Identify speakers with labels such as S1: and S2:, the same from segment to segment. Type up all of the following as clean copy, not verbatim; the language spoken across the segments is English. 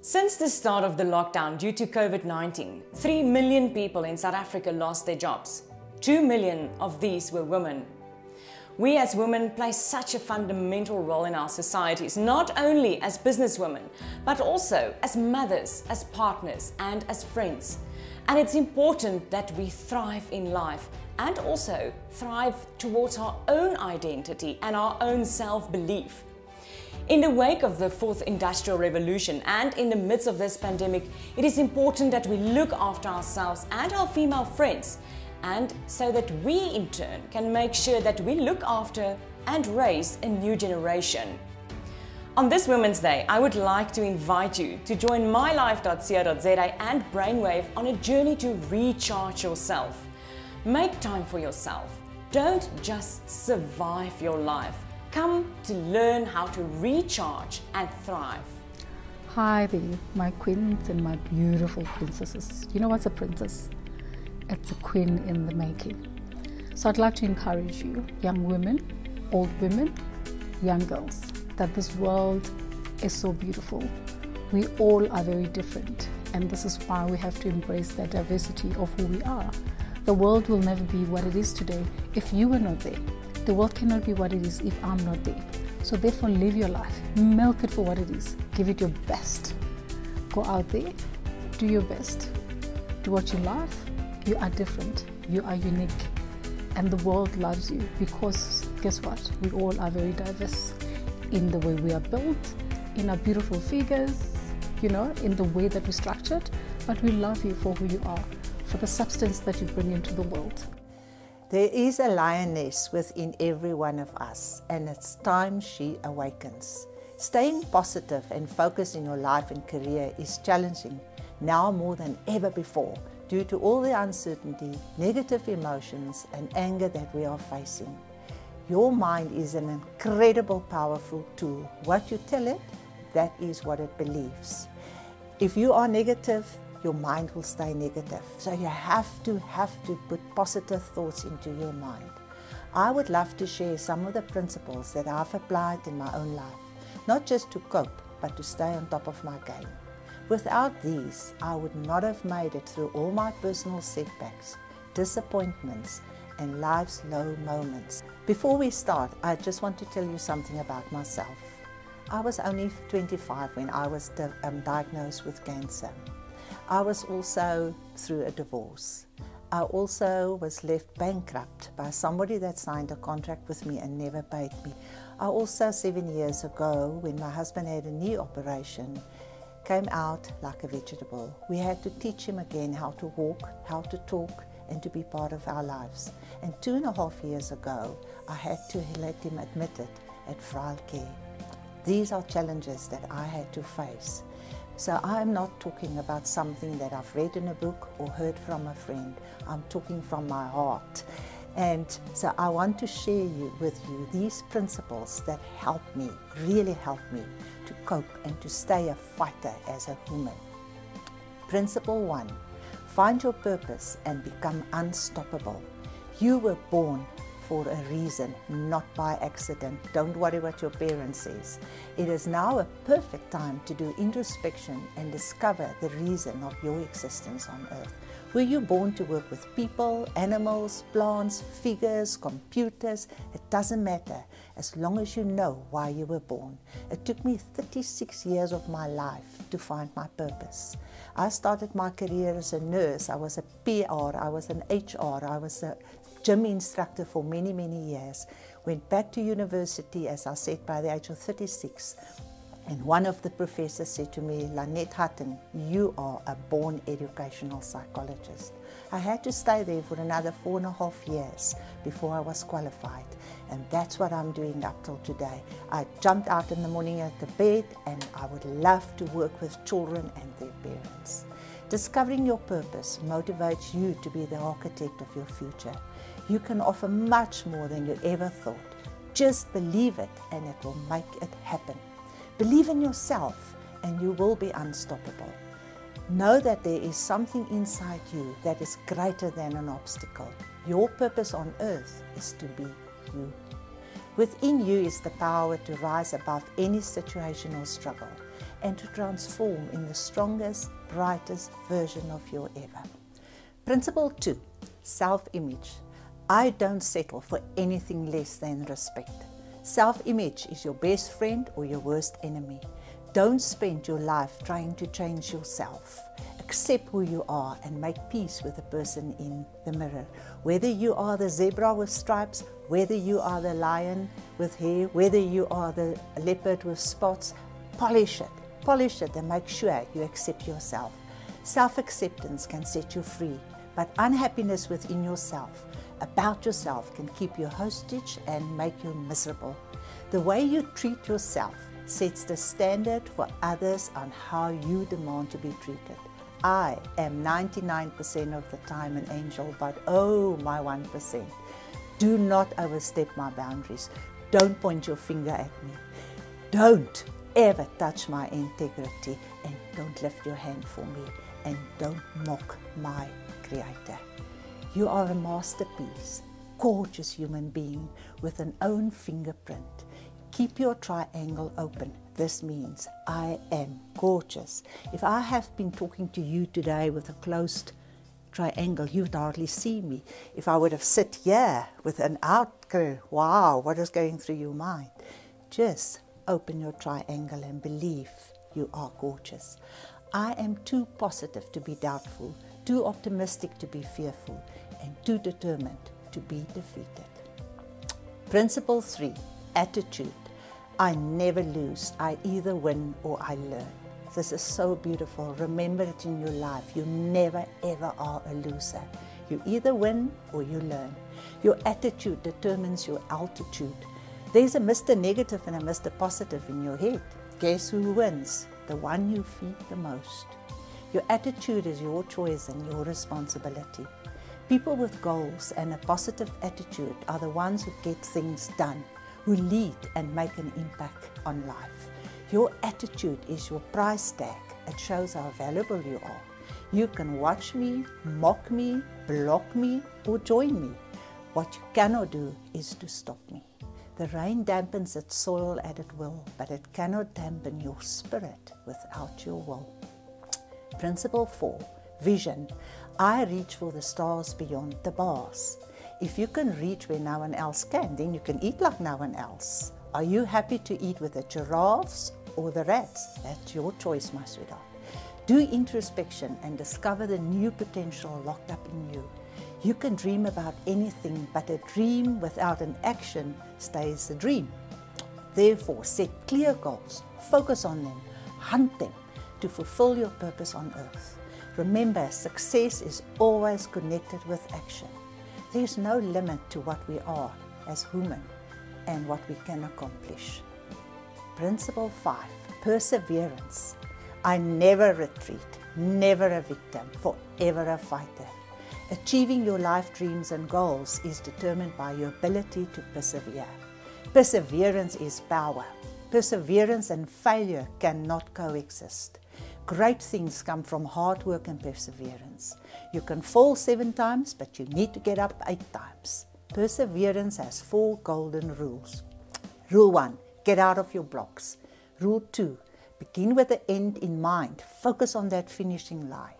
S1: Since the start of the lockdown due to COVID-19, 3 million people in South Africa lost their jobs. 2 million of these were women. We as women play such a fundamental role in our societies, not only as businesswomen, but also as mothers, as partners, and as friends. And it's important that we thrive in life and also thrive towards our own identity and our own self-belief. In the wake of the fourth industrial revolution and in the midst of this pandemic, it is important that we look after ourselves and our female friends, and so that we in turn can make sure that we look after and raise a new generation. On this Women's Day, I would like to invite you to join mylife.co.za and Brainwave on a journey to recharge yourself. Make time for yourself. Don't just survive your life. Come to learn how to recharge and thrive.
S2: Hi there, my queens and my beautiful princesses. You know what's a princess? It's a queen in the making. So I'd like to encourage you, young women, old women, young girls, that this world is so beautiful. We all are very different, and this is why we have to embrace the diversity of who we are. The world will never be what it is today if you were not there. The world cannot be what it is if I'm not there. So therefore, live your life, milk it for what it is, give it your best. Go out there, do your best, do what you love. You are different, you are unique, and the world loves you because guess what? We all are very diverse in the way we are built, in our beautiful figures, you know, in the way that we're structured, but we love you for who you are, for the substance that you bring into the world.
S3: There is a lioness within every one of us, and it's time she awakens. Staying positive and focused in your life and career is challenging now more than ever before due to all the uncertainty, negative emotions and anger that we are facing. Your mind is an incredible, powerful tool. What you tell it, that is what it believes. If you are negative, your mind will stay negative. So you have to put positive thoughts into your mind. I would love to share some of the principles that I've applied in my own life, not just to cope, but to stay on top of my game. Without these, I would not have made it through all my personal setbacks, disappointments, and life's low moments. Before we start, I just want to tell you something about myself. I was only 25 when I was diagnosed with cancer. I was also through a divorce. I also was left bankrupt by somebody that signed a contract with me and never paid me. I also, 7 years ago, when my husband had a knee operation, came out like a vegetable. We had to teach him again how to walk, how to talk, and to be part of our lives. And 2.5 years ago, I had to let him admitted at frail care. These are challenges that I had to face. So I'm not talking about something that I've read in a book or heard from a friend. I'm talking from my heart. And so I want to share with you these principles that help me, really help me to cope and to stay a fighter as a woman. Principle 1, find your purpose and become unstoppable. You were born for a reason, not by accident. Don't worry what your parents says. It is now a perfect time to do introspection and discover the reason of your existence on earth. Were you born to work with people, animals, plants, figures, computers? It doesn't matter as long as you know why you were born. It took me 36 years of my life to find my purpose. I started my career as a nurse. I was a PR, I was an HR, I was a gym instructor for many, many years. Went back to university, as I said, by the age of 36. And one of the professors said to me, Lanette Hattingh, you are a born educational psychologist. I had to stay there for another 4.5 years before I was qualified. And that's what I'm doing up till today. I jumped out in the morning at the bed, and I would love to work with children and their parents. Discovering your purpose motivates you to be the architect of your future. You can offer much more than you ever thought. Just believe it and it will make it happen. Believe in yourself and you will be unstoppable. Know that there is something inside you that is greater than an obstacle. Your purpose on earth is to be you. Within you is the power to rise above any situation or struggle. and to transform in the strongest, brightest version of you ever. Principle 2, self-image. I don't settle for anything less than respect. Self-image is your best friend or your worst enemy. Don't spend your life trying to change yourself. Accept who you are and make peace with the person in the mirror. Whether you are the zebra with stripes, whether you are the lion with hair, whether you are the leopard with spots, polish it and make sure you accept yourself. Self-acceptance can set you free, but unhappiness within yourself, about yourself, can keep you hostage and make you miserable. The way you treat yourself sets the standard for others on how you demand to be treated. I am 99% of the time an angel, but oh, my 1%. Do not overstep my boundaries. Don't point your finger at me. Don't ever touch my integrity, and don't lift your hand for me, and don't mock my Creator. You are a masterpiece, gorgeous human being with an own fingerprint. Keep your triangle open. This means I am gorgeous. If I have been talking to you today with a closed triangle, you would hardly see me. If I would have sit here with an outcrow, wow, what is going through your mind? Just open your triangle and believe you are gorgeous. I am too positive to be doubtful, too optimistic to be fearful, and too determined to be defeated. Principle 3, attitude. I never lose. I either win or I learn. This is so beautiful. Remember it in your life. You never ever are a loser. You either win or you learn. Your attitude determines your altitude. There's a Mr. Negative and a Mr. Positive in your head. Guess who wins? The one you feed the most. Your attitude is your choice and your responsibility. People with goals and a positive attitude are the ones who get things done, who lead and make an impact on life. Your attitude is your price tag. It shows how valuable you are. You can watch me, mock me, block me, or join me. What you cannot do is to stop me. The rain dampens its soil at its will, but it cannot dampen your spirit without your will. Principle 4, vision. I reach for the stars beyond the bars. If you can reach where no one else can, then you can eat like no one else. Are you happy to eat with the giraffes or the rats? That's your choice, my sweetheart. Do introspection and discover the new potential locked up in you. You can dream about anything, but a dream without an action stays a dream. Therefore, set clear goals, focus on them, hunt them to fulfill your purpose on earth. Remember, success is always connected with action. There is no limit to what we are as human and what we can accomplish. Principle 5, perseverance. I never retreat, never a victim, forever a fighter. Achieving your life dreams and goals is determined by your ability to persevere. Perseverance is power. Perseverance and failure cannot coexist. Great things come from hard work and perseverance. You can fall 7 times, but you need to get up 8 times. Perseverance has 4 golden rules. Rule 1, get out of your blocks. Rule 2, begin with the end in mind. Focus on that finishing line.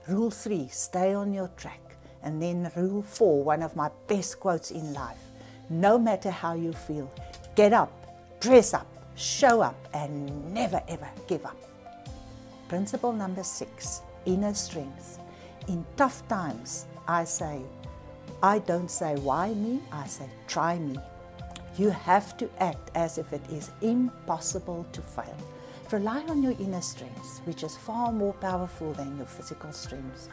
S3: Rule 3, stay on your track. And then rule 4, one of my best quotes in life. No matter how you feel, get up, dress up, show up, and never ever give up. Principle number 6, inner strength. In tough times, I don't say why me, I say try me. You have to act as if it is impossible to fail. Rely on your inner strength, which is far more powerful than your physical strength.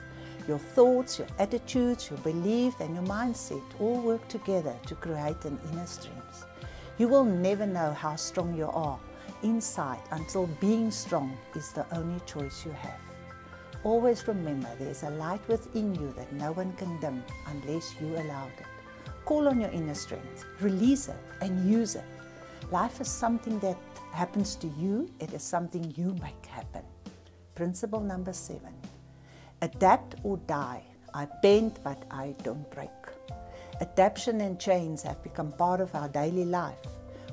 S3: Your thoughts, your attitudes, your belief, and your mindset all work together to create an inner strength. You will never know how strong you are inside until being strong is the only choice you have. Always remember there's a light within you that no one can dim unless you allowed it. Call on your inner strength, release it, and use it. Life is something that happens to you, it is something you make happen. Principle number 7. Adapt or die. I bend, but I don't break. Adaptation and change have become part of our daily life.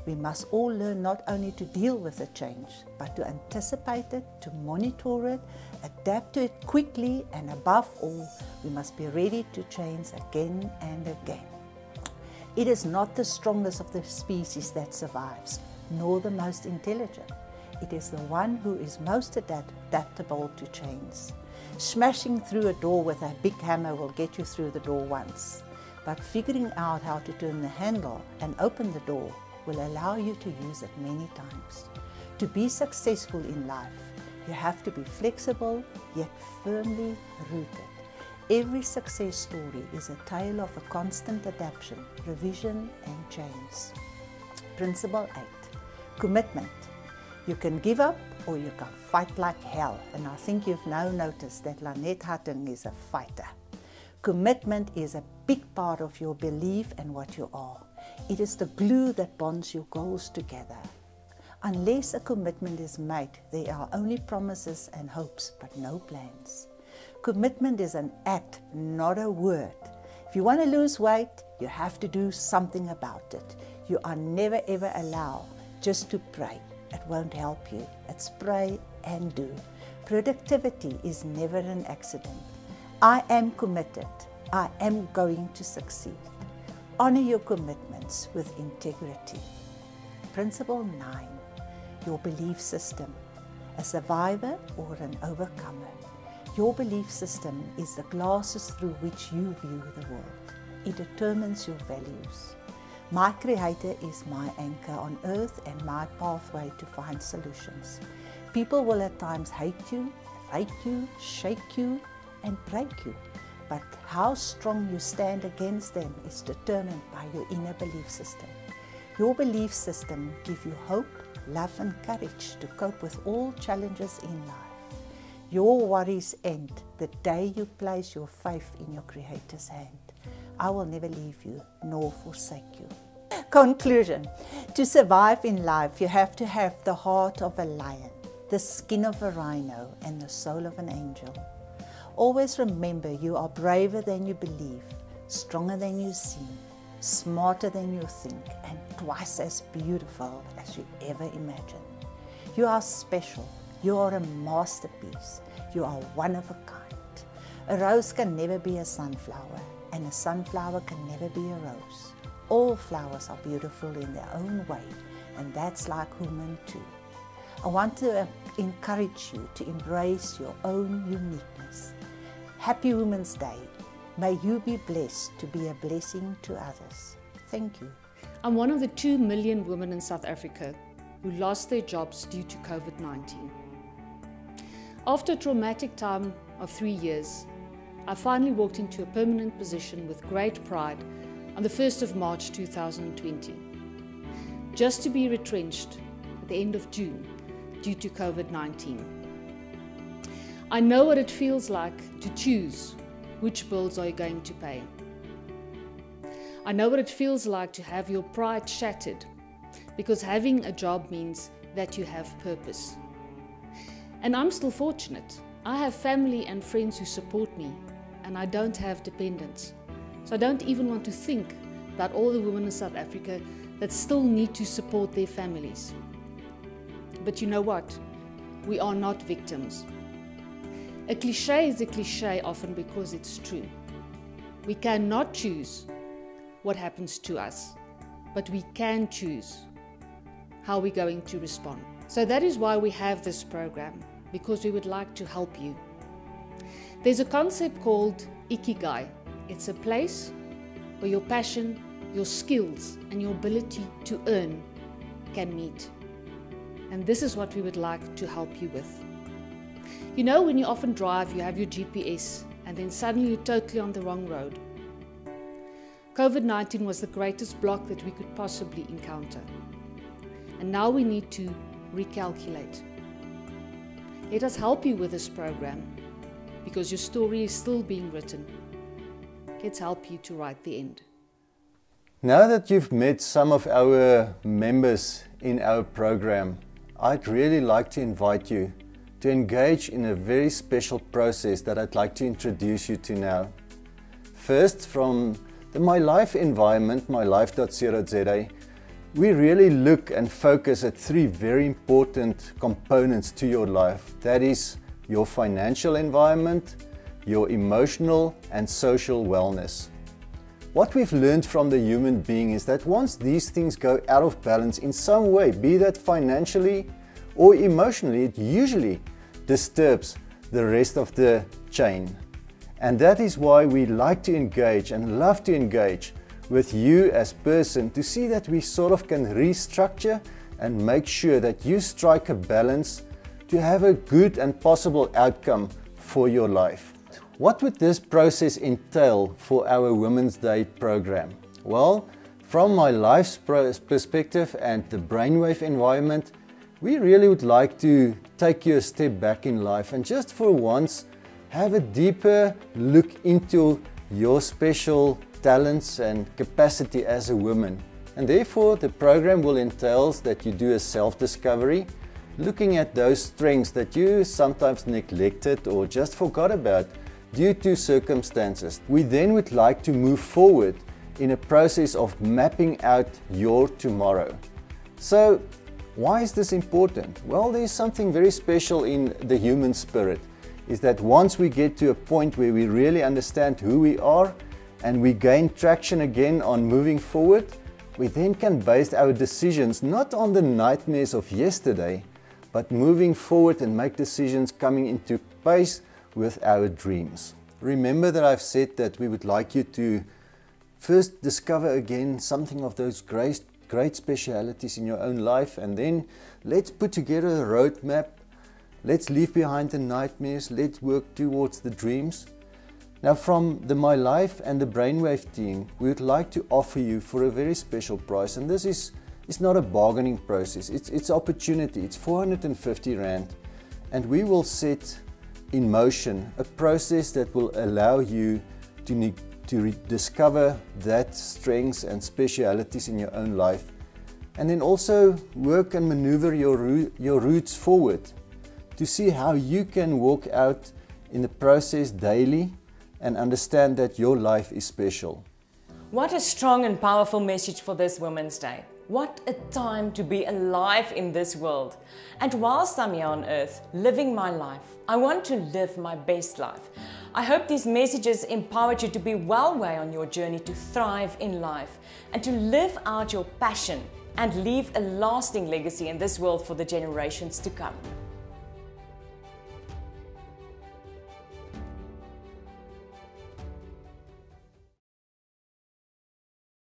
S3: We must all learn not only to deal with the change, but to anticipate it, to monitor it, adapt to it quickly, and above all, we must be ready to change again and again. It is not the strongest of the species that survives, nor the most intelligent. It is the one who is most adaptable to change. Smashing through a door with a big hammer will get you through the door once, but figuring out how to turn the handle and open the door will allow you to use it many times. To be successful in life, you have to be flexible yet firmly rooted. Every success story is a tale of a constant adaptation, revision and change. Principle 8. Commitment. You can give up or you can fight like hell, and I think you've now noticed that Lanette Hattingh is a fighter. Commitment is a big part of your belief and what you are. It is the glue that bonds your goals together. Unless a commitment is made, there are only promises and hopes, but no plans. Commitment is an act, not a word. If you want to lose weight, you have to do something about it. You are never ever allowed just to pray. It won't help you. It's pray and do. Productivity is never an accident. I am committed. I am going to succeed. Honor your commitments with integrity. Principle 9. Your belief system. A survivor or an overcomer. Your belief system is the glasses through which you view the world. It determines your values. My Creator is my anchor on earth and my pathway to find solutions. People will at times hate you, rate you, shake you, and break you. But how strong you stand against them is determined by your inner belief system. Your belief system gives you hope, love and courage to cope with all challenges in life. Your worries end the day you place your faith in your Creator's hand. I will never leave you nor forsake you. Conclusion. To survive in life, you have to have the heart of a lion, the skin of a rhino, and the soul of an angel. Always remember you are braver than you believe, stronger than you seem, smarter than you think, and twice as beautiful as you ever imagined. You are special. You are a masterpiece. You are one of a kind. A rose can never be a sunflower, and a sunflower can never be a rose. All flowers are beautiful in their own way, and that's like women too. I want to encourage you to embrace your own uniqueness. Happy Women's Day. May you be blessed to be a blessing to others. Thank you.
S2: I'm one of the 2 million women in South Africa who lost their jobs due to COVID-19. After a traumatic time of 3 years, I finally walked into a permanent position with great pride on the 1st of March 2020, just to be retrenched at the end of June due to COVID-19. I know what it feels like to choose which bills are you going to pay. I know what it feels like to have your pride shattered, because having a job means that you have purpose. And I'm still fortunate. I have family and friends who support me, and I don't have dependents. So I don't even want to think about all the women in South Africa that still need to support their families. But you know what? We are not victims. A cliche is a cliche often because it's true. We cannot choose what happens to us, but we can choose how we're going to respond. So that is why we have this program, because we would like to help you. There's a concept called Ikigai. It's a place where your passion, your skills, and your ability to earn can meet. And this is what we would like to help you with. You know, when you often drive, you have your GPS, and then suddenly you're totally on the wrong road. COVID-19 was the greatest block that we could possibly encounter. And now we need to recalculate. Let us help you with this program, because your story is still being written. Let's help you to write the end.
S4: Now that you've met some of our members in our program, I'd really like to invite you to engage in a very special process that I'd like to introduce you to now. First, from the My Life environment, mylife.co.za, we really look and focus at three very important components to your life. That is your financial environment, your emotional and social wellness. What we've learned from the human being is that once these things go out of balance in some way, be that financially or emotionally, it usually disturbs the rest of the chain. And that is why we like to engage and love to engage with you as person to see that we sort of can restructure and make sure that you strike a balance to have a good and possible outcome for your life. What would this process entail for our Women's Day program? Well, from my life's perspective and the brainwave environment, we really would like to take you a step back in life and just for once have a deeper look into your special talents and capacity as a woman. And therefore, the program will entail that you do a self-discovery, looking at those strengths that you sometimes neglected or just forgot about due to circumstances. We then would like to move forward in a process of mapping out your tomorrow. So, why is this important? Well, there's something very special in the human spirit, is that once we get to a point where we really understand who we are and we gain traction again on moving forward, we then can base our decisions not on the nightmares of yesterday, but moving forward and make decisions coming into place with our dreams. Remember that I've said that we would like you to first discover again something of those great specialities in your own life, and then let's put together a roadmap. Let's leave behind the nightmares. Let's work towards the dreams. Now, from the My Life and the Brainwave team, we would like to offer you for a very special price, and this is not a bargaining process. It's opportunity. It's 450 Rand, and we will set in motion a process that will allow you to discover that strengths and specialities in your own life, and then also work and maneuver your routes forward to see how you can walk out in the process daily and understand that your life is special.
S1: What a strong and powerful message for this Women's Day. What a time to be alive in this world. And whilst I'm here on earth, living my life, I want to live my best life. I hope these messages empowered you to be well way on your journey to thrive in life and to live out your passion and leave a lasting legacy in this world for the generations to come.